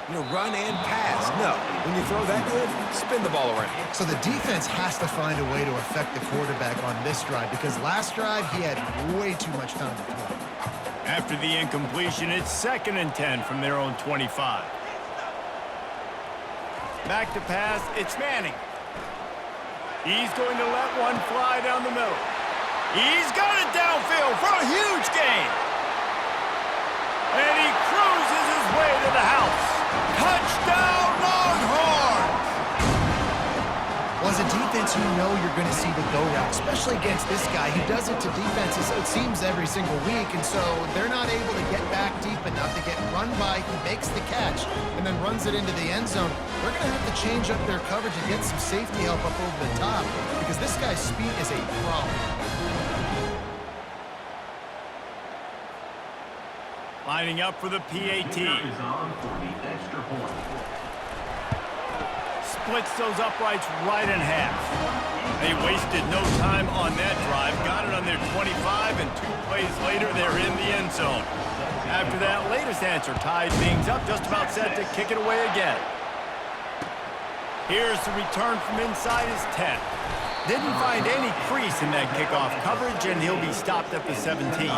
Run and pass. No. When you throw that good, spin the ball around. So the defense has to find a way to affect the quarterback on this drive because last drive he had way too much time to throw. After the incompletion, it's 2nd and 10 from their own 25. Back to pass, it's Manning. He's going to let one fly down the middle. He's got it downfield for a huge gain. And he cruises his way to the house. Touchdown, Longhorns! Well, as a defense, you know you're going to see the go route, especially against this guy. He does it to defenses, it seems, every single week, and so they're not able to get back deep enough to get run by. He makes the catch and then runs it into the end zone. They're going to have to change up their coverage and get some safety help up over the top because this guy's speed is a problem. Lining up for the PAT. Splits those uprights right in half. They wasted no time on that drive. Got it on their 25, and 2 plays later, they're in the end zone. After that latest answer tied things up, just about set to kick it away again. Here's the return from inside his 10. Didn't find any crease in that kickoff coverage, and he'll be stopped at the 17.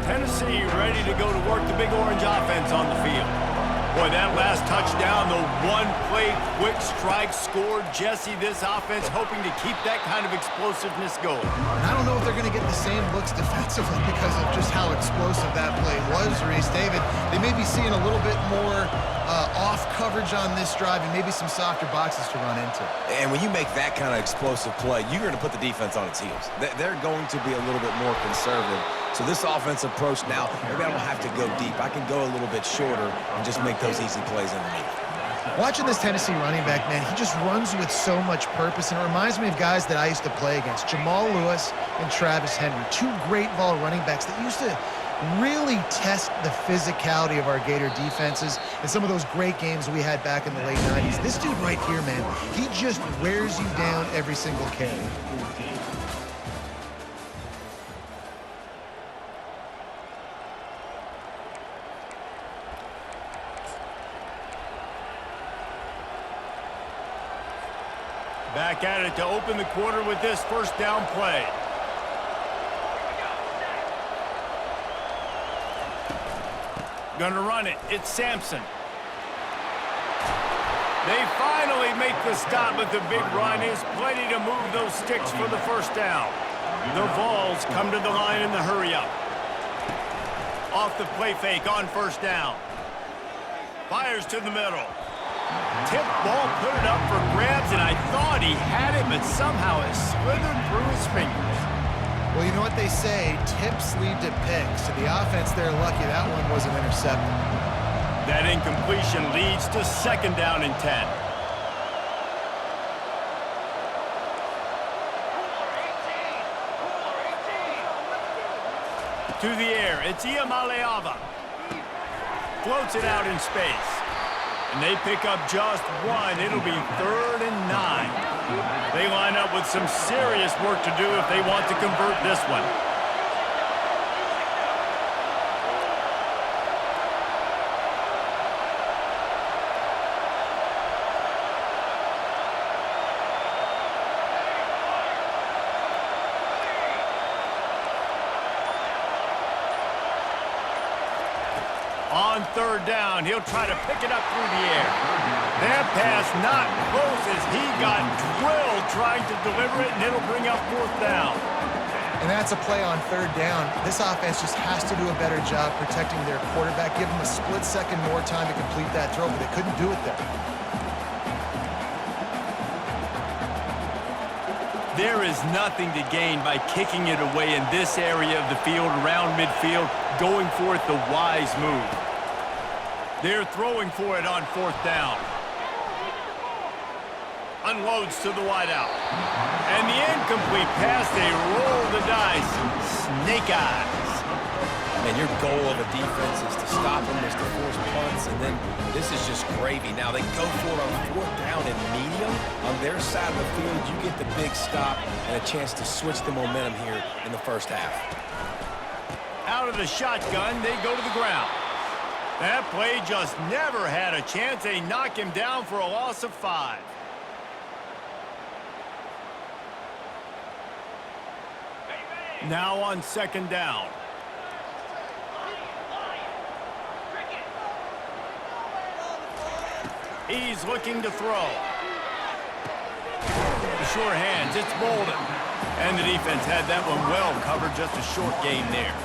Tennessee ready to go to work the Big Orange offense on the field. Boy, that last touchdown, the one-play quick strike scored. Jesse, this offense hoping to keep that kind of explosiveness going. And I don't know if they're going to get the same looks defensively because of just how explosive that play was, Reese. David, they may be seeing a little bit more off coverage on this drive and maybe some softer boxes to run into. And when you make that kind of explosive play, you're going to put the defense on its heels. They're going to be a little bit more conservative. So this offensive approach now, maybe I don't have to go deep. I can go a little bit shorter and just make those easy plays underneath. Watching this Tennessee running back, man, he just runs with so much purpose, and it reminds me of guys that I used to play against, Jamal Lewis and Travis Henry, 2 great ball running backs that used to really test the physicality of our Gator defenses and some of those great games we had back in the late 90s. This dude right here, man, he just wears you down every single carry. Back at it to open the quarter with this first down play. Gonna run it. It's Sampson. They finally make the stop, but the big run is plenty to move those sticks for the first down. The Vols come to the line in the hurry-up. Off the play fake on first down. Fires to the middle. Tip ball, put it up for grabs, and I thought he had it, but somehow it slithered through his fingers. Well, you know what they say, tips lead to picks. So the offense, they're lucky that one wasn't intercepted. That incompletion leads to 2nd down and 10. To the air, it's Iamaleava. Floats it out in space. And they pick up just 1. It'll be 3rd and 9. They line up with some serious work to do if they want to convert this one. On 3rd down, he'll try to pick it up through the air. That pass not close as he got drilled trying to deliver it, and it'll bring up 4th down. And that's a play on 3rd down. This offense just has to do a better job protecting their quarterback. Give them a split second more time to complete that throw, but they couldn't do it there. There is nothing to gain by kicking it away in this area of the field, around midfield, going for it the wise move. They're throwing for it on 4th down. Unloads to the wideout. And the incomplete pass, they roll the dice. Snake eyes. And your goal of a defense is to stop them, is to force punts, and then this is just gravy. Now they go for it on 4th down and medium. On their side of the field, you get the big stop and a chance to switch the momentum here in the first half. Out out of the shotgun, they go to the ground. That play just never had a chance. They knock him down for a loss of 5. Now on 2nd down. He's looking to throw. The sure hands, it's Bolden. And the defense had that one well covered, just a short gain there.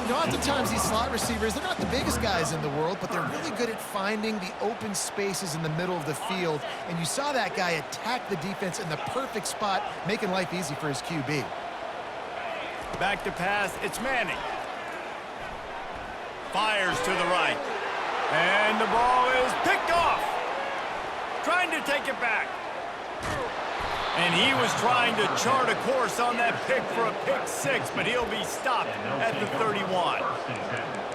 You know, oftentimes these slot receivers, they're not the biggest guys in the world, but they're really good at finding the open spaces in the middle of the field. And you saw that guy attack the defense in the perfect spot, making life easy for his QB. Back to pass, it's Manning. Fires to the right. And the ball is picked off. Trying to take it back. And he was trying to chart a course on that pick for a pick 6, but he'll be stopped at the 31.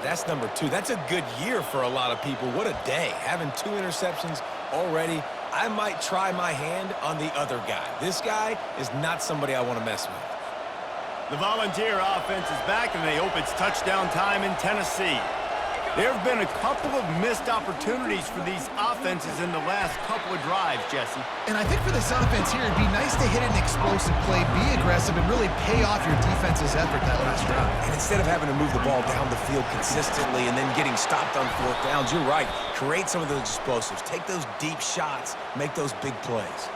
That's number 2. That's a good year for a lot of people. What a day. Having 2 interceptions already. I might try my hand on the other guy. This guy is not somebody I want to mess with. The Volunteer offense is back, and they hope it's touchdown time in Tennessee. There have been a couple of missed opportunities for these offenses in the last couple of drives, Jesse. And I think for this offense here, it'd be nice to hit an explosive play, be aggressive, and really pay off your defense's effort that last drive. And instead of having to move the ball down the field consistently and then getting stopped on 4th downs, you're right. Create some of those explosives. Take those deep shots. Make those big plays.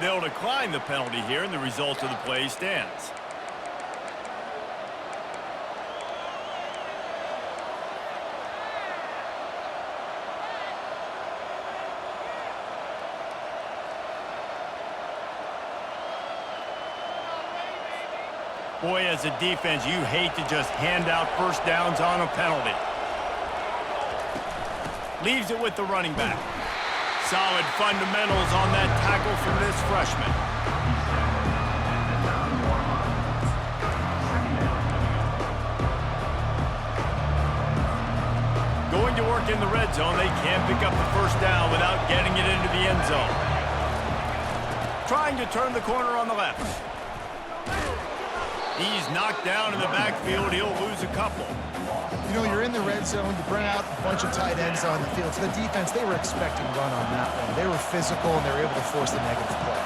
They'll decline the penalty here, and the result of the play stands. Boy, as a defense, you hate to just hand out 1st downs on a penalty. Leaves it with the running back. Solid fundamentals on that tackle from this freshman. Going to work in the red zone, they can't pick up the 1st down without getting it into the end zone. Trying to turn the corner on the left. He's knocked down in the backfield. He'll lose a couple. You know, you're in the red zone. You bring out a bunch of tight ends on the field. So the defense, they were expecting run on that one. They were physical, and they were able to force the negative play.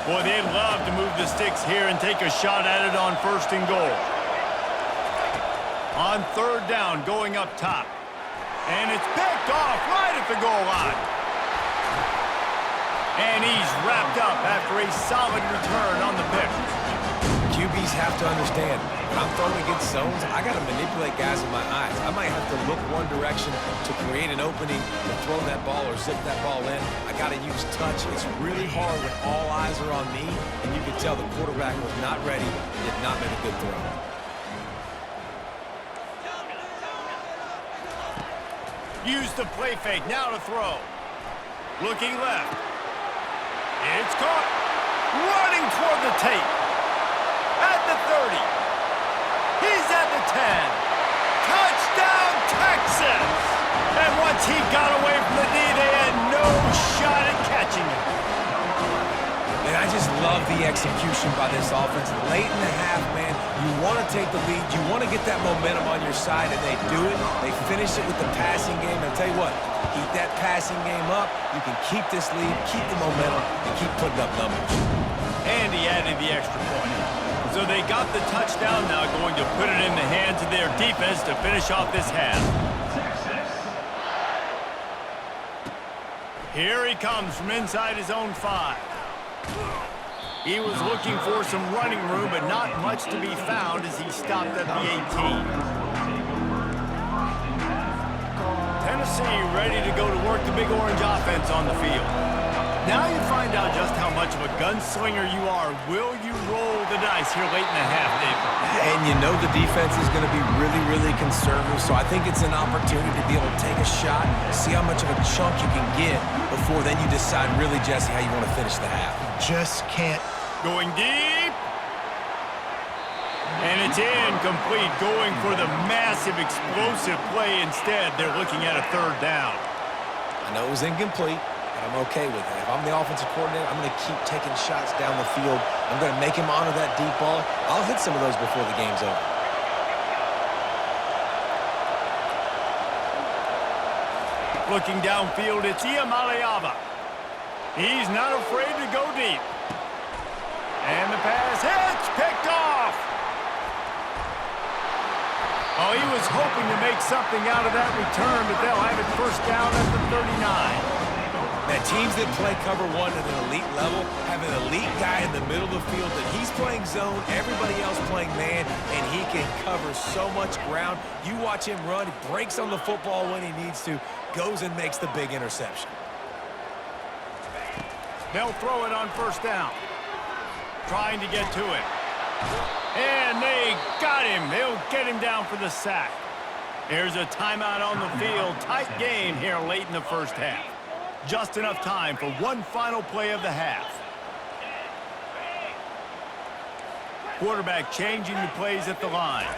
Boy, they'd love to move the sticks here and take a shot at it on 1st and goal. On 3rd down, going up top. And it's picked off right at the goal line. And he's wrapped up after a solid return on the pick. QBs have to understand, when I'm throwing against zones, I got to manipulate guys with my eyes. I might have to look one direction to create an opening to throw that ball or zip that ball in. I got to use touch. It's really hard when all eyes are on me, and you can tell the quarterback was not ready and did not make a good throw. Use the play fake, now to throw. Looking left. It's caught. Running toward the tape. At the 30. He's at the 10. Touchdown, Texas! And once he got away from the D, they had no shot at catching him. And I just love the execution by this offense. Late in the half, man, you want to take the lead. You want to get that momentum on your side, and they do it. They finish it with the passing game. And I'll tell you what, keep that passing game up. You can keep this lead, keep the momentum, and keep putting up numbers. And he added the extra point. So they got the touchdown, now going to put it in the hands of their defense to finish off this half. Here he comes from inside his own 5. He was looking for some running room, but not much to be found as he stopped at the 18. Tennessee ready to go to work the Big Orange offense on the field. Now you find out just how much of a gunslinger you are. Will you roll the dice here late in the half, David? And you know the defense is going to be really, really conservative, so I think it's an opportunity to be able to take a shot, see how much of a chunk you can get before then you decide really, Jesse, how you want to finish the half. Just can't. Going deep. And it's incomplete, going for the massive explosive play instead. They're looking at a 3rd down. I know it was incomplete. but I'm okay with it. If I'm the offensive coordinator, I'm going to keep taking shots down the field. I'm going to make him honor that deep ball. I'll hit some of those before the game's over. Looking downfield, it's Iamaleava. He's not afraid to go deep. And the pass hits, picked off. Oh, he was hoping to make something out of that return, but they'll have it first down at the 39. Now, teams that play cover one at an elite level have an elite guy in the middle of the field that he's playing zone, everybody else playing man, and he can cover so much ground. You watch him run, he breaks on the football when he needs to, goes and makes the big interception. They'll throw it on first down. Trying to get to it. And they got him. They'll get him down for the sack. There's a timeout on the field. Tight game here late in the first half. Just enough time for one final play of the half. Quarterback changing the plays at the line.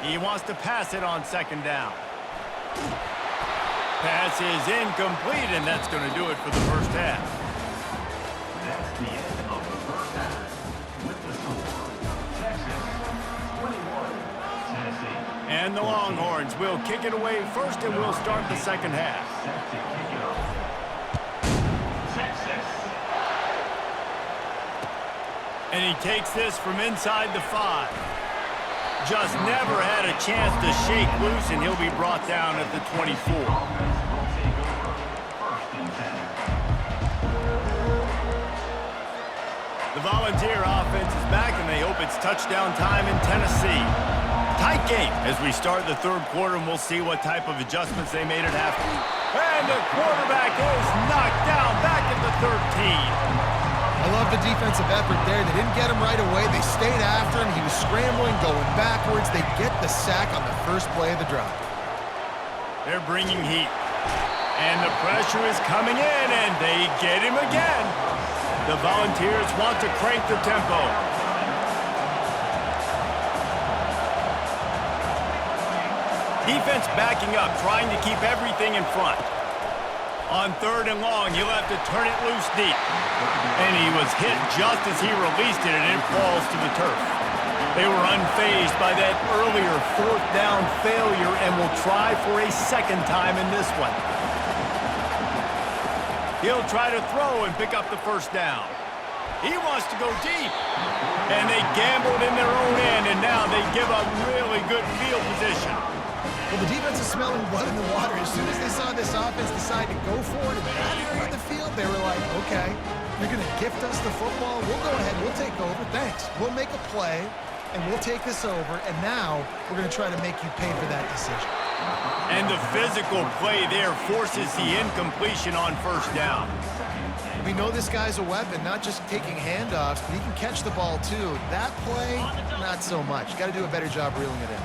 He wants to pass it on second down. Pass is incomplete, and that's going to do it for the first half. That's the end of the first half. With the score, Texas 21, Tennessee. And the Longhorns will kick it away first, and we'll start the second half. Set to kick it off. Texas. And he takes this from inside the 5. Just never had a chance to shake loose, and he'll be brought down at the 24. The Volunteer offense is back, and they hope it's touchdown time in Tennessee. Tight game as we start the third quarter, and we'll see what type of adjustments they made at halftime. And the quarterback is knocked down back at the 13. I love the defensive effort there. They didn't get him right away. They stayed after him. He was scrambling, going backwards. They get the sack on the first play of the drive. They're bringing heat. And the pressure is coming in, and they get him again. The Volunteers want to crank the tempo. Defense backing up, trying to keep everything in front. On third and long, he'll have to turn it loose deep. And he was hit just as he released it, and it falls to the turf. They were unfazed by that earlier fourth down failure and will try for a second time in this one. He'll try to throw and pick up the first down. He wants to go deep. And they gambled in their own end, and now they give up really good field position. Well, the defense is smelling blood in the water. As soon as they saw this offense decide to go for it in that area of the field, they were like, okay, you're going to gift us the football. We'll go ahead. We'll take over. Thanks. We'll make a play, and we'll take this over. And now we're going to try to make you pay for that decision. And the physical play there forces the incompletion on first down. We know this guy's a weapon, not just taking handoffs, but he can catch the ball too. That play, not so much. Got to do a better job reeling it in.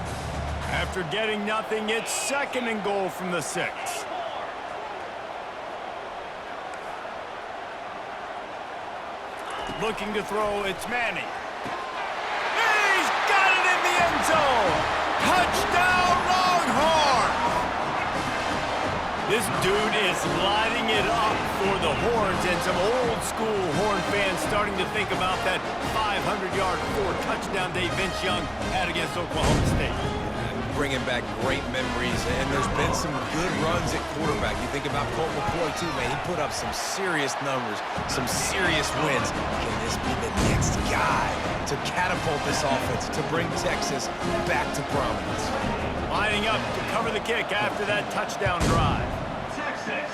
After getting nothing, it's second and goal from the 6. Looking to throw, it's Manning. He's got it in the end zone! Touchdown, Longhorns! This dude is lighting it up for the Horns, and some old-school Horn fans starting to think about that 500-yard, 4-touchdown day Vince Young had against Oklahoma State. Bringing back great memories, and there's been some good runs at quarterback. You think about Colt McCoy, too, man. He put up some serious numbers, some serious wins. Can this be the next guy to catapult this offense, to bring Texas back to prominence? Lining up to cover the kick after that touchdown drive. Texas.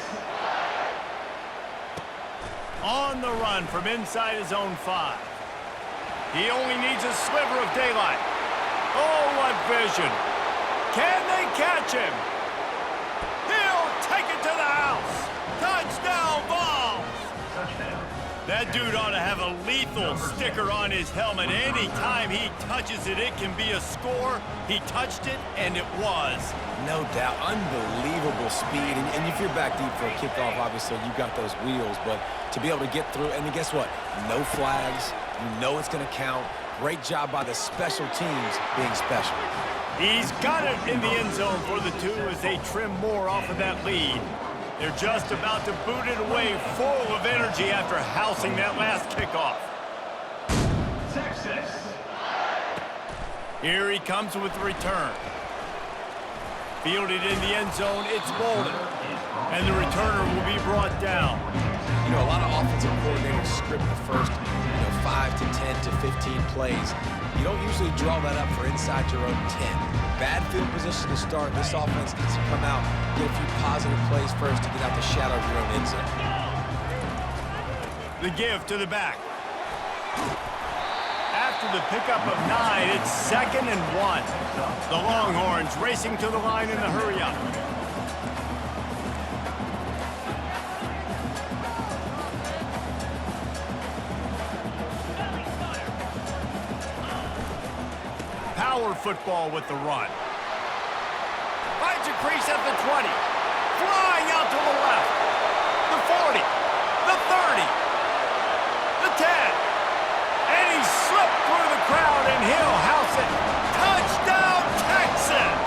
On the run from inside his own 5. He only needs a sliver of daylight. Oh, what vision. Can they catch him? He'll take it to the house. Touchdown, Vols! Touchdown. That dude ought to have a lethal sticker on his helmet. Anytime he touches it, it can be a score. He touched it, and it was. No doubt. Unbelievable speed. And if you're back deep for a kickoff, obviously, you've got those wheels. But to be able to get through, and guess what? No flags. You know it's going to count. Great job by the special teams being special. He's got it in the end zone for the 2 as they trim more off of that lead. They're just about to boot it away, full of energy after housing that last kickoff. Texas. Here he comes with the return. Fielded in the end zone, it's Bolden. And the returner will be brought down. You know, a lot of offensive coordinators script the first, 5 to 10 to 15 plays. You don't usually draw that up for inside your own 10. Bad field position to start. This offense needs to come out, get a few positive plays first to get out the shadow of your own end zone. The give to the back. After the pickup of 9, it's 2nd and 1. The Longhorns racing to the line in the hurry-up. Power football with the run. Finds a crease at the 20. Flying out to the left. The 40. The 30. The 10. And he slipped through the crowd, and he'll house it. Touchdown, Texas!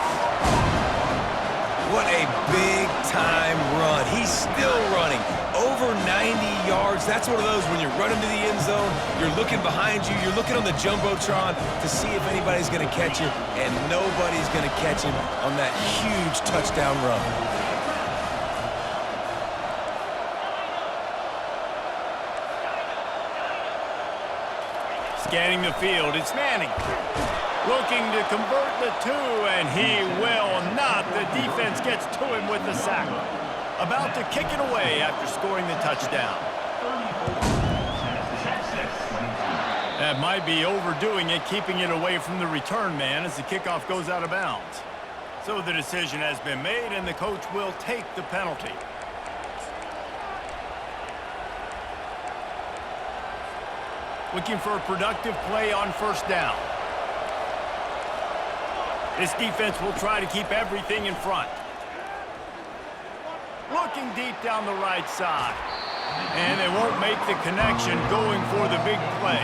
What a big-time run. He's still running. Over 90 yards. That's one of those when you're running to the end zone, you're looking behind you, you're looking on the Jumbotron to see if anybody's going to catch him, and nobody's going to catch him on that huge touchdown run. Scanning the field, it's Manning. Looking to convert the 2, and he will not. The defense gets to him with the sack. About to kick it away after scoring the touchdown. That might be overdoing it, keeping it away from the return man as the kickoff goes out of bounds. So the decision has been made, and the coach will take the penalty. Looking for a productive play on first down. This defense will try to keep everything in front. Looking deep down the right side. And they won't make the connection, going for the big play.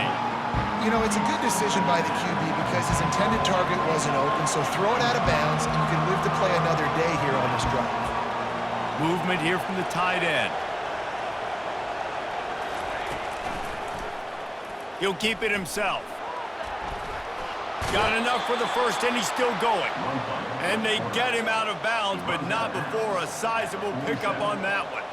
You know, it's a good decision by the QB because his intended target wasn't open, so throw it out of bounds, and you can live to play another day here on this drive. Movement here from the tight end. He'll keep it himself. Got enough for the first, and he's still going. And they get him out of bounds, but not before a sizable pickup on that one.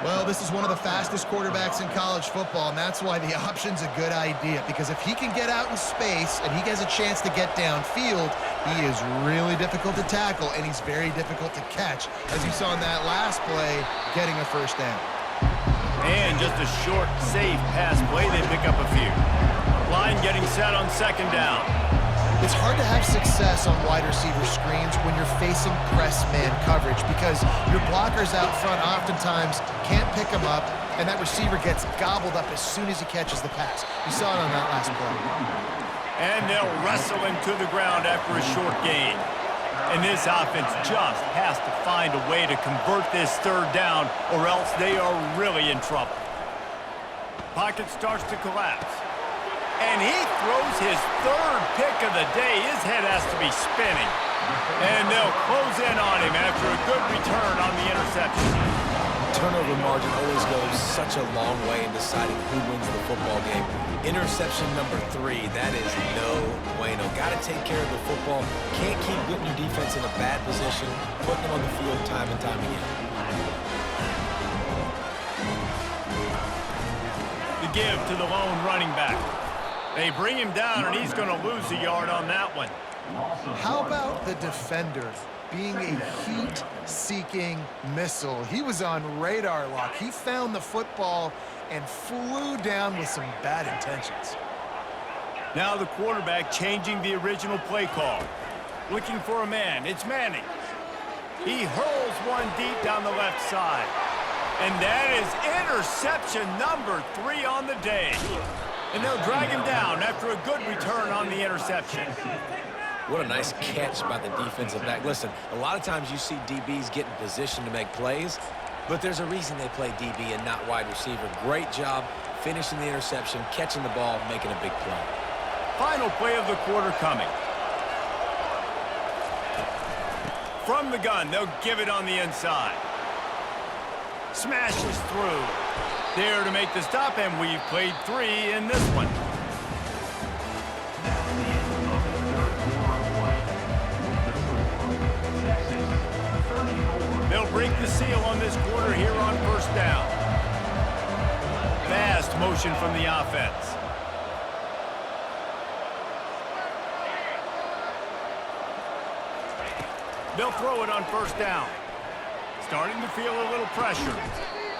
Well, this is one of the fastest quarterbacks in college football, and that's why the option's a good idea, because if he can get out in space and he has a chance to get downfield, he is really difficult to tackle, and he's very difficult to catch. As you saw in that last play, getting a first down. And just a short, safe pass play, they pick up a few. Line getting set on second down. It's hard to have success on wide receiver screens when you're facing press man coverage because your blockers out front oftentimes can't pick them up, and that receiver gets gobbled up as soon as he catches the pass. You saw it on that last play. And they'll wrestle him to the ground after a short gain. And this offense just has to find a way to convert this third down, or else they are really in trouble. Pocket starts to collapse. And he throws his third pick of the day. His head has to be spinning. And they'll close in on him after a good return on the interception. Turnover margin always goes such a long way in deciding who wins the football game. Interception number 3, that is no bueno. Got to take care of the football. Can't keep putting your defense in a bad position, putting them on the field time and time again. The give to the lone running back. They bring him down, and he's going to lose a yard on that one. How about the defender being a heat-seeking missile? He was on radar lock. He found the football and flew down with some bad intentions. Now the quarterback changing the original play call. Looking for a man. It's Manning. He hurls one deep down the left side. And that is interception number 3 on the day. And they'll drag him down after a good return on the interception. What a nice catch by the defensive back. Listen, a lot of times you see DBs get in position to make plays, but there's a reason they play DB and not wide receiver. Great job finishing the interception, catching the ball, making a big play. Final play of the quarter coming. From the gun, they'll give it on the inside. Smashes through. There to make the stop, and we've played 3 in this one. That's the end of the third quarter of play. With the score, Texas 34. They'll break the seal on this quarter here on first down. Fast motion from the offense. They'll throw it on first down. Starting to feel a little pressure.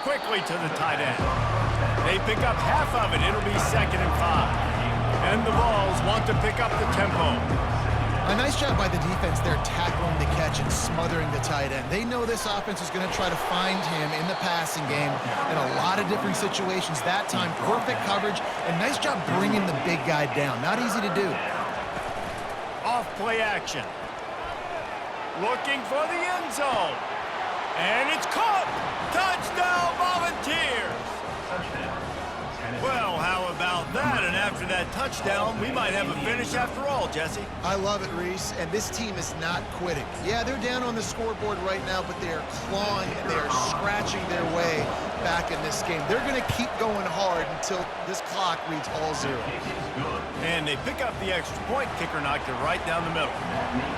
Quickly to the tight end. They pick up half of it. It'll be 2nd and 5. And the Vols want to pick up the tempo. A nice job by the defense there tackling the catch and smothering the tight end. They know this offense is going to try to find him in the passing game in a lot of different situations. That time, perfect coverage and nice job bringing the big guy down. Not easy to do. Off play action. Looking for the end zone. And it's caught. Touchdown, Volunteers. Touchdown, Tennessee. Well, how about that? And after that touchdown, we might have a finish after all, Jesse. I love it, Reese, and this team is not quitting. Yeah, they're down on the scoreboard right now, but they are clawing and they are scratching their way back in this game. They're going to keep going hard until this clock reads all zero. Kick is good. And they pick up the extra point. Kicker knocked it right down the middle.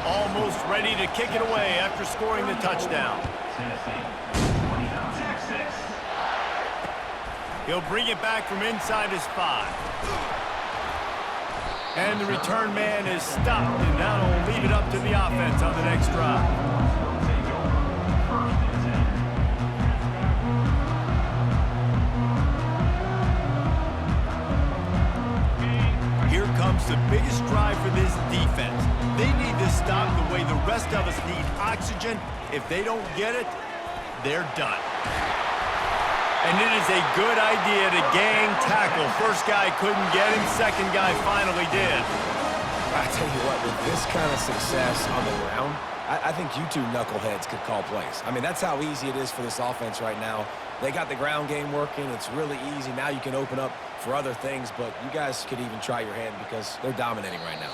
Almost ready to kick it away after scoring the touchdown. Tennessee 29. Texas. He'll bring it back from inside his 5. And the return man is stopped, and now he'll leave it up to the offense on the next drive. Will take over. 1st and 10. Here comes the biggest drive for this defense. They need to stop the way the rest of us need oxygen. If they don't get it, they're done. And it is a good idea to gang tackle. First guy couldn't get him, second guy finally did. I tell you what, with this kind of success on the ground, I think you two knuckleheads could call plays. I mean, that's how easy it is for this offense right now. They got the ground game working. It's really easy. Now you can open up for other things, but you guys could even try your hand because they're dominating right now.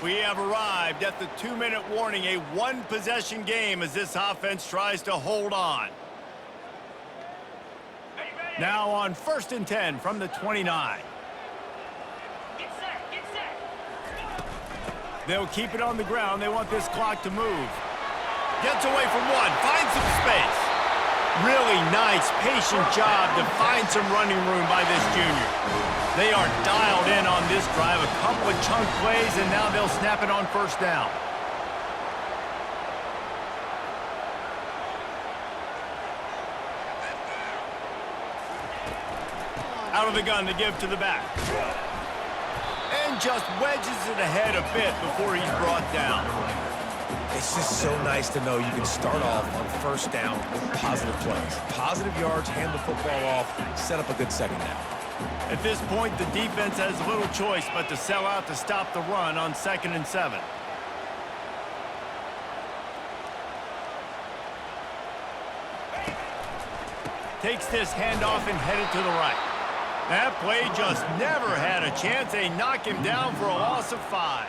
We have arrived at the 2-minute warning, a one-possession game as this offense tries to hold on. Now on 1st and 10 from the 29. Get set. They'll keep it on the ground. They want this clock to move. Gets away from one, finds some space. Really nice, patient job to find some running room by this junior. They are dialed in on this drive, a couple of chunk plays, and now they'll snap it on first down. Out of the gun to give to the back. And just wedges it ahead a bit before he's brought down. It's just so nice to know you can start off on first down with positive plays. Positive yards, hand the football off, set up a good second down. At this point, the defense has little choice but to sell out to stop the run on 2nd and 7. Takes this handoff and headed to the right. That play just never had a chance. They knock him down for a loss of 5.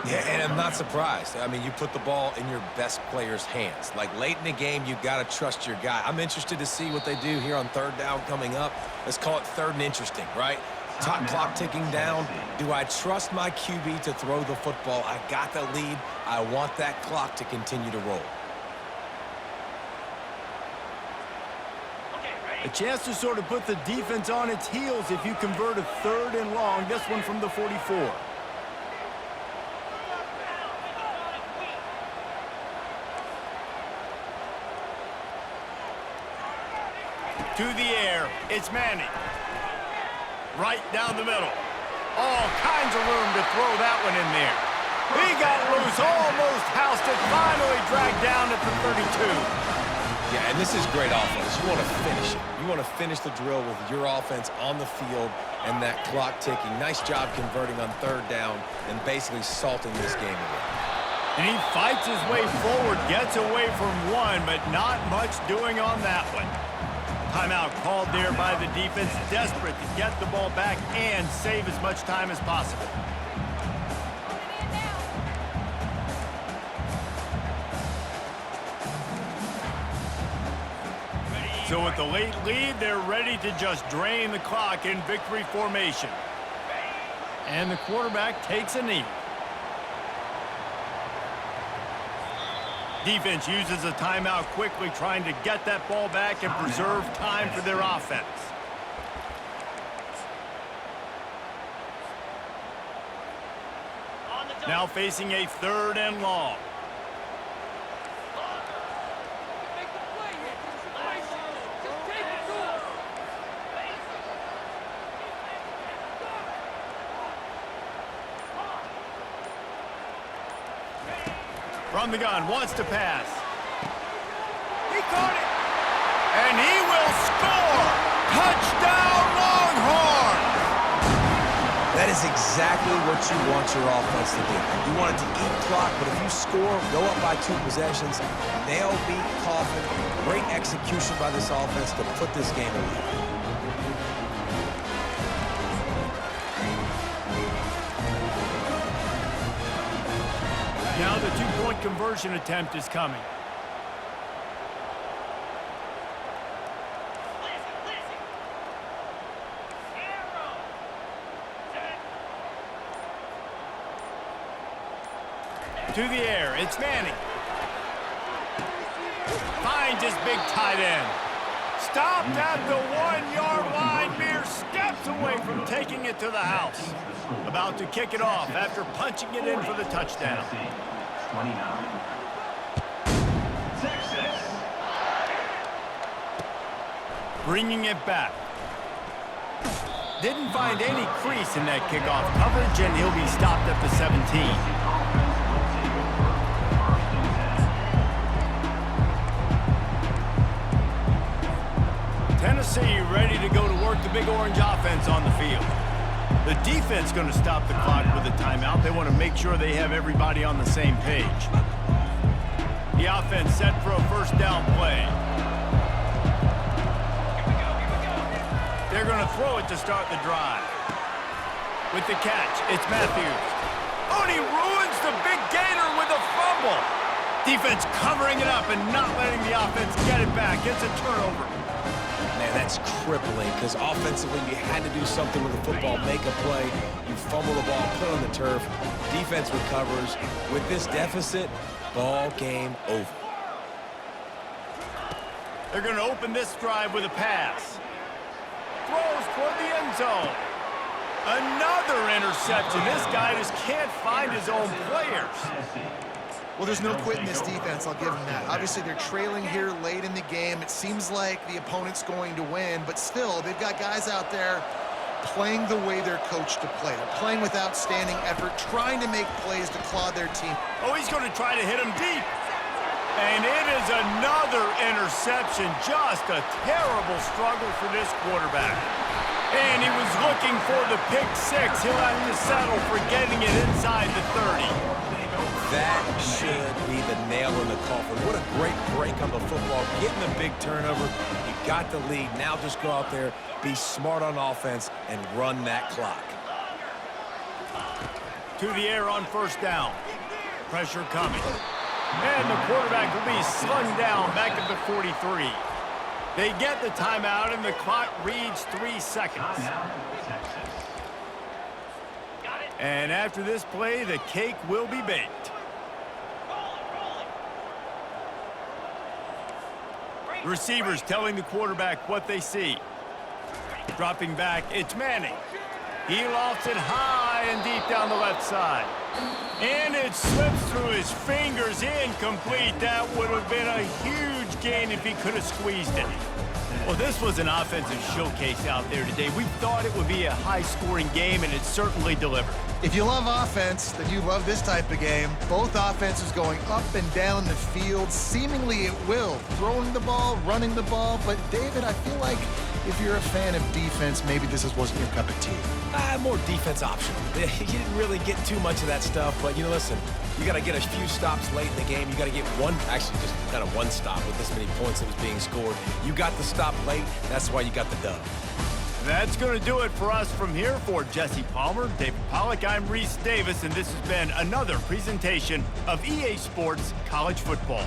Yeah, and I'm not surprised. I mean, you put the ball in your best player's hands. Like, late in the game, you got to trust your guy. I'm interested to see what they do here on 3rd down coming up. Let's call it 3rd and interesting, right? Top clock ticking down. Do I trust my QB to throw the football? I got the lead. I want that clock to continue to roll. A chance to sort of put the defense on its heels if you convert a 3rd and long. This one from the 44. To the air, it's Manning. Right down the middle. All kinds of room to throw that one in there. He got loose, almost housed it, finally dragged down at the 32. Yeah, and this is great offense. You want to finish it. You want to finish the drill with your offense on the field and that clock ticking. Nice job converting on 3rd down and basically salting this game away. And he fights his way forward, gets away from one, but not much doing on that one. Timeout called there by the defense, desperate to get the ball back and save as much time as possible. So with the late lead, they're ready to just drain the clock in victory formation. And the quarterback takes a knee. Defense uses a timeout quickly, trying to get that ball back and preserve time for their offense. Now facing a 3rd and long. Make the play here. Just take it to him. From the gun, wants to pass. He caught it. And he will score! Touchdown, Longhorns! That is exactly what you want your offense to do. You want it to eat clock, but if you score, go up by 2 possessions, nail beat Coffin. Great execution by this offense to put this game away. Now the 2-point conversion attempt is coming. Listen. Arrow. Set. To the air, it's Manning. Finds his big tight end. Stopped at the 1-yard line, mere steps away from taking it to the house. About to kick it off after punching it in for the touchdown. 29. Texas. Bringing it back. Didn't find any crease in that kickoff coverage, and he'll be stopped at the 17. Tennessee ready to go to work the Big Orange offense on the field. The defense going to stop the clock with a timeout. They want to make sure they have everybody on the same page. The offense set for a 1st down play. They're going to throw it to start the drive. With the catch, it's Matthews. Oh, and he ruins the big gator with a fumble. Defense covering it up and not letting the offense get it back. It's a turnover. Man, that's crippling because offensively you had to do something with the football, make a play. You fumble the ball, put it on the turf. Defense recovers. With this deficit, ball game over. They're going to open this drive with a pass. Throws toward the end zone. Another interception. This guy just can't find his own players. Well, there's no quitting this defense, I'll give them that. Obviously, they're trailing here late in the game. It seems like the opponent's going to win, but still, they've got guys out there playing the way they're coached to play. They're playing with outstanding effort, trying to make plays to claw their team. Oh, he's going to try to hit him deep. And it is another interception. Just a terrible struggle for this quarterback. And he was looking for the pick 6. He'll have to settle for getting it inside the 30. That should be the nail in the coffin. What a great break on the football. Getting a big turnover. You got the lead. Now just go out there, be smart on offense, and run that clock. To the air on 1st down. Pressure coming. And the quarterback will be slung down back at the 43. They get the timeout, and the clock reads 3 seconds. And after this play, the cake will be baked. The receivers telling the quarterback what they see. Dropping back, it's Manning. He lofts it high and deep down the left side. And it slips through his fingers, incomplete. That would have been a huge gain if he could have squeezed it. Well, this was an offensive showcase out there today. We thought it would be a high-scoring game, and it certainly delivered. If you love offense, then you love this type of game. Both offenses going up and down the field, seemingly at will. Throwing the ball, running the ball. But, David, I feel like if you're a fan of defense, maybe this wasn't your cup of tea. More defense optional. You didn't really get too much of that stuff, but, listen, you got to get a few stops late in the game. You got to get just kind of one stop with this many points that was being scored. You got the stop late. That's why you got the dub. That's going to do it for us from here. For Jesse Palmer, David Pollack, I'm Reese Davis, and this has been another presentation of EA Sports College Football.